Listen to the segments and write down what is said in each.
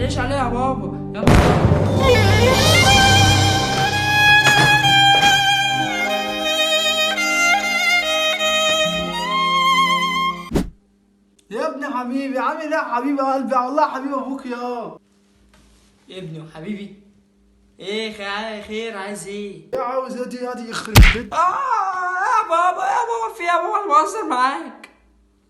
تقلقش عليا يا بابا يا بابا. يا ابني حبيبي عامل ايه يا حبيبي قلبي؟ والله حبيبي ابوك يا ابني وحبيبي. ايه خير عايز ايه؟ يا عاوز ايه دي؟ هادي يخرب بيت. يا بابا في يا بابا، انا بهزر معاك.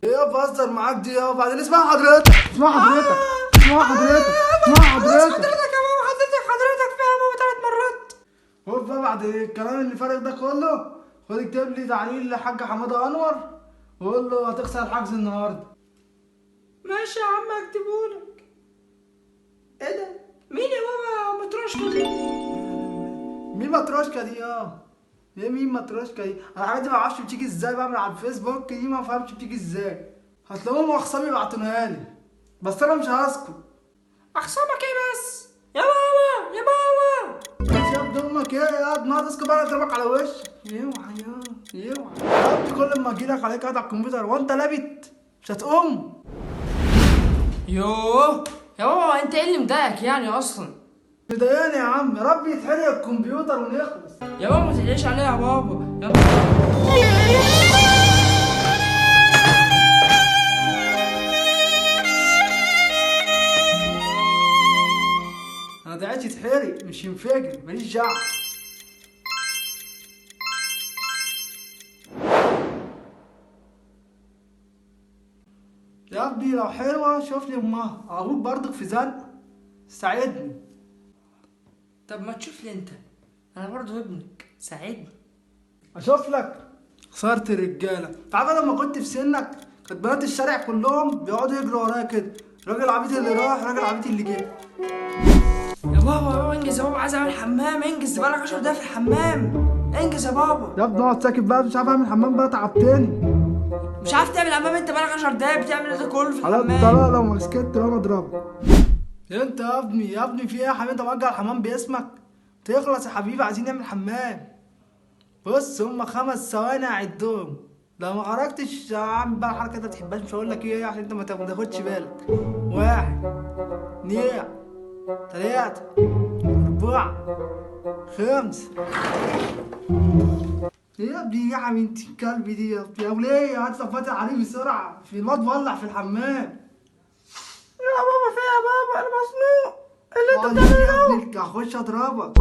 ايه بهزر معاك دي يا؟ بعدين اسمع حضرتك اسمع حضرتك اسمع حضرتك اسمع حضرتك حضرتك يا بابا، حضرتك فيها يا بابا 3 مرات. خد بقى بعد الكلام اللي فارغ ده كله، خد اكتب لي تعليل لحاج حماده انور وقول له هتخسر الحجز النهارده. ماشي يا عم اكتبهولك. ايه ده؟ مين يا بابا متروشكا دي؟ مين متروشكا دي يا؟ ايه مين متروشكا دي؟ انا الحاجات دي ما اعرفش بتيجي ازاي، بعمل على الفيسبوك دي ما فهمش بتيجي ازاي. هتلاقيهم اخصامي بعتونها لي بس انا مش هسكت. اخصامك ايه بس؟ يا بابا يا بابا. يا ابن امك ايه يا ابني؟ هقعد اسكت بقى اضربك على وشك. اوعى يا ابني، كل ما اجيلك عليك قاعد على الكمبيوتر وانت لابت مش هتقوم. يوه يا بابا، انت ايه اللي مضايقك يعني اصلا؟ مضايقني يا عم، يا رب يتحرق الكمبيوتر ونخلص. يا بابا ما تقلقش عليا يا بابا يا بابا. انا دعيت يتحرق مش ينفجر، ماليش دعوه. يا ابني لو حلوه شوف لي امها، ابوك برضك في زنقه ساعدني. طب ما تشوف لي انت، انا برضو ابنك، ساعدني. اشوف لك خسارة الرجاله. تعرف لما كنت في سنك كانت بنات الشارع كلهم بيقعدوا يجروا ورايا كده، راجل عبيط اللي راح راجل عبيط اللي جه. يا بابا انجز يا بابا، عايز اعمل حمام. انجز بقالك 10 دقايق في الحمام. انجز يا بابا. يا ابني اقعد ساكت بقى، مش عارف اعمل حمام بقى، تعبتني. مش عارف تعمل حمام؟ انت بقالك 10 دقايق بتعمل ايه ده كله في على الحمام؟ الطلاق لو ما سكت انا اضربك. انت يا ابني يا ابني في ايه يا حبيبي؟ انت مأجر الحمام باسمك؟ تخلص يا حبيبي، عايزين نعمل حمام. بص هما 5 ثواني اعدهم، لو ما خرجتش هعمل بقى حركه انت ما بتحبهاش، مش هقول لك ايه عشان انت ما تاخدش بالك. 1 2 3 4 5. ايه يا ابني يا حبيبتي الكلب دي يا ابني؟ يا وليه هات صفاتي عليه بسرعه، في الواد ولع في الحمام. يا بابا في يا بابا، انا مزنوق. اللي انت بتعمله يا ابني هخش اضربك.